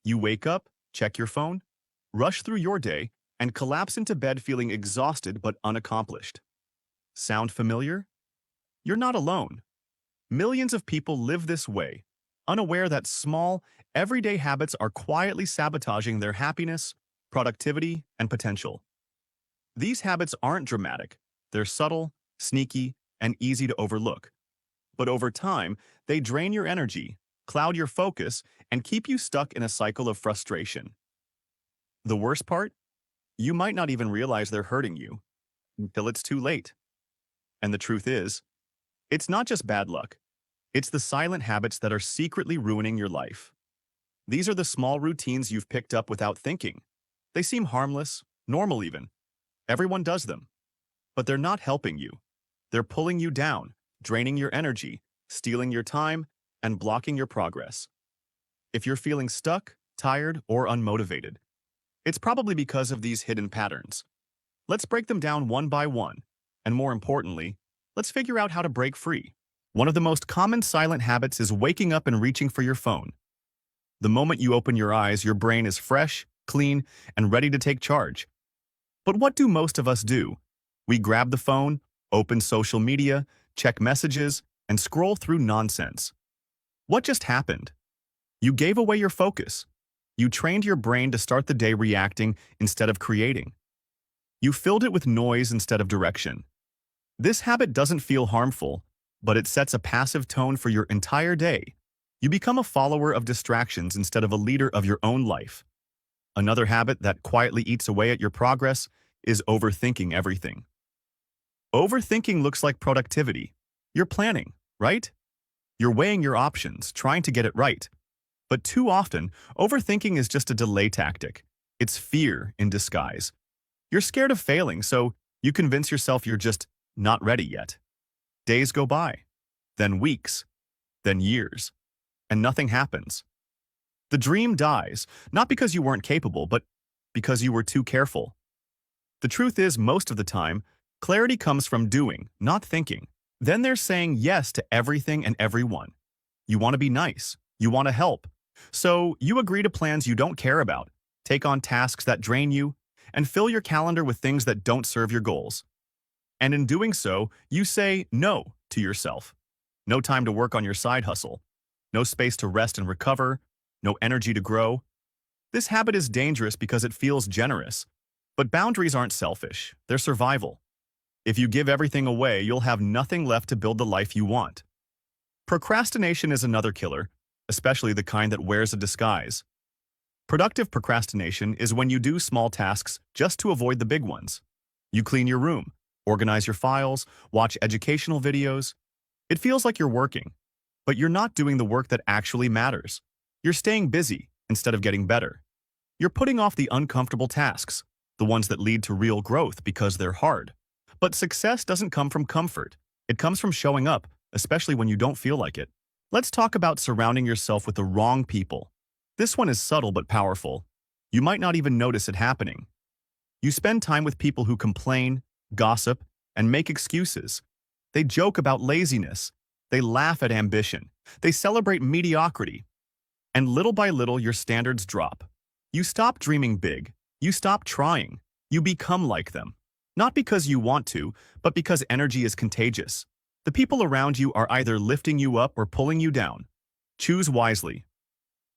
You wake up, check your phone, rush through your day, and collapse into bed feeling exhausted but unaccomplished. Sound familiar? You're not alone. Millions of people live this way, unaware that small, everyday habits are quietly sabotaging their happiness, productivity, and potential. These habits aren't dramatic. They're subtle, sneaky, and easy to overlook. But over time, they drain your energy, cloud your focus, and keep you stuck in a cycle of frustration. The worst part? You might not even realize they're hurting you until it's too late. And the truth is, it's not just bad luck. It's the silent habits that are secretly ruining your life. These are the small routines you've picked up without thinking. They seem harmless, normal even. Everyone does them. But they're not helping you. They're pulling you down, draining your energy, stealing your time, and blocking your progress. If you're feeling stuck, tired, or unmotivated, it's probably because of these hidden patterns. Let's break them down one by one, and more importantly, let's figure out how to break free. One of the most common silent habits is waking up and reaching for your phone. The moment you open your eyes, your brain is fresh, clean, and ready to take charge. But what do most of us do? We grab the phone, open social media, check messages, and scroll through nonsense. What just happened? You gave away your focus. You trained your brain to start the day reacting instead of creating. You filled it with noise instead of direction. This habit doesn't feel harmful, but it sets a passive tone for your entire day. You become a follower of distractions instead of a leader of your own life. Another habit that quietly eats away at your progress is overthinking everything. Overthinking looks like productivity. You're planning, right? You're weighing your options, trying to get it right. But too often, overthinking is just a delay tactic. It's fear in disguise. You're scared of failing, so you convince yourself you're just not ready yet. Days go by, then weeks, then years, and nothing happens. The dream dies, not because you weren't capable, but because you were too careful. The truth is, most of the time, clarity comes from doing, not thinking. Then there's saying yes to everything and everyone. You want to be nice. You want to help. So you agree to plans you don't care about, take on tasks that drain you, and fill your calendar with things that don't serve your goals. And in doing so, you say no to yourself. No time to work on your side hustle. No space to rest and recover. No energy to grow. This habit is dangerous because it feels generous. But boundaries aren't selfish. They're survival. If you give everything away, you'll have nothing left to build the life you want. Procrastination is another killer, especially the kind that wears a disguise. Productive procrastination is when you do small tasks just to avoid the big ones. You clean your room, organize your files, watch educational videos. It feels like you're working, but you're not doing the work that actually matters. You're staying busy instead of getting better. You're putting off the uncomfortable tasks, the ones that lead to real growth because they're hard. But success doesn't come from comfort. It comes from showing up, especially when you don't feel like it. Let's talk about surrounding yourself with the wrong people. This one is subtle but powerful. You might not even notice it happening. You spend time with people who complain, gossip, and make excuses. They joke about laziness. They laugh at ambition. They celebrate mediocrity. And little by little, your standards drop. You stop dreaming big. You stop trying. You become like them. Not because you want to, but because energy is contagious. The people around you are either lifting you up or pulling you down. Choose wisely.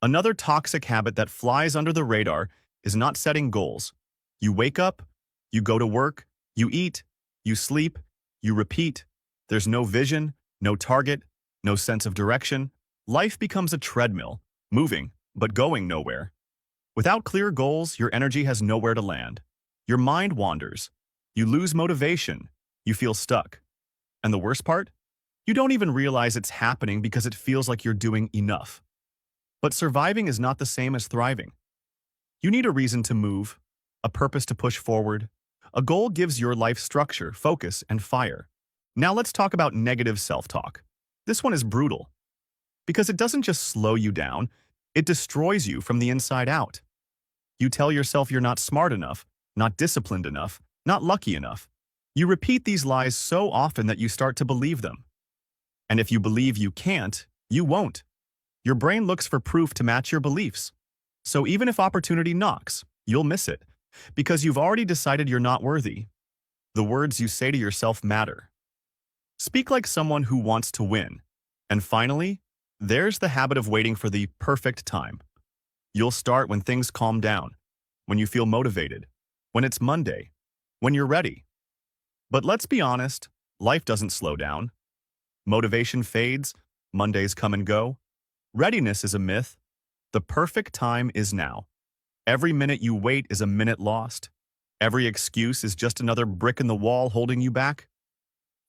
Another toxic habit that flies under the radar is not setting goals. You wake up, you go to work, you eat, you sleep, you repeat. There's no vision, no target, no sense of direction. Life becomes a treadmill, moving, but going nowhere. Without clear goals, your energy has nowhere to land. Your mind wanders. You lose motivation. You feel stuck. And the worst part? You don't even realize it's happening because it feels like you're doing enough. But surviving is not the same as thriving. You need a reason to move, a purpose to push forward. A goal gives your life structure, focus, and fire. Now let's talk about negative self-talk. This one is brutal because it doesn't just slow you down, it destroys you from the inside out. You tell yourself you're not smart enough, not disciplined enough, not lucky enough. You repeat these lies so often that you start to believe them. And if you believe you can't, you won't. Your brain looks for proof to match your beliefs. So even if opportunity knocks, you'll miss it because you've already decided you're not worthy. The words you say to yourself matter. Speak like someone who wants to win. And finally, there's the habit of waiting for the perfect time. You'll start when things calm down, when you feel motivated, when it's Monday, when you're ready. But let's be honest, life doesn't slow down. Motivation fades, Mondays come and go. Readiness is a myth. The perfect time is now. Every minute you wait is a minute lost. Every excuse is just another brick in the wall holding you back.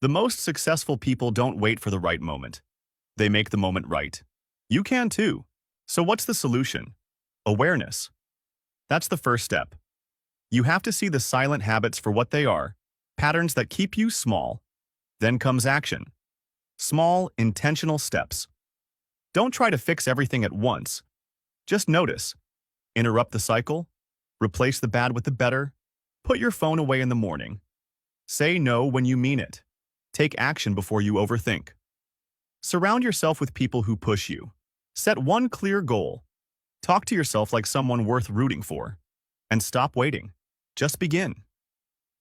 The most successful people don't wait for the right moment. They make the moment right. You can too. So what's the solution? Awareness. That's the first step. You have to see the silent habits for what they are, patterns that keep you small. Then comes action. Small, intentional steps. Don't try to fix everything at once. Just notice. Interrupt the cycle. Replace the bad with the better. Put your phone away in the morning. Say no when you mean it. Take action before you overthink. Surround yourself with people who push you. Set one clear goal. Talk to yourself like someone worth rooting for. And stop waiting. Just begin.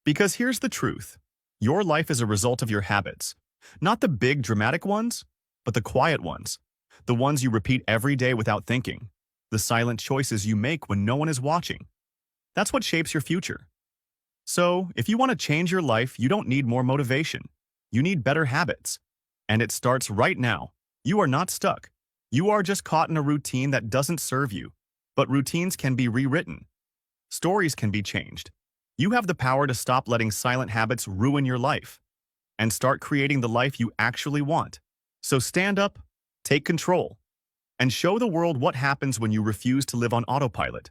Because here's the truth. Your life is a result of your habits. Not the big dramatic ones, but the quiet ones. The ones you repeat every day without thinking. The silent choices you make when no one is watching. That's what shapes your future. So, if you want to change your life, you don't need more motivation. You need better habits. And it starts right now. You are not stuck. You are just caught in a routine that doesn't serve you. But routines can be rewritten. Stories can be changed. You have the power to stop letting silent habits ruin your life and start creating the life you actually want. So stand up, take control, and show the world what happens when you refuse to live on autopilot.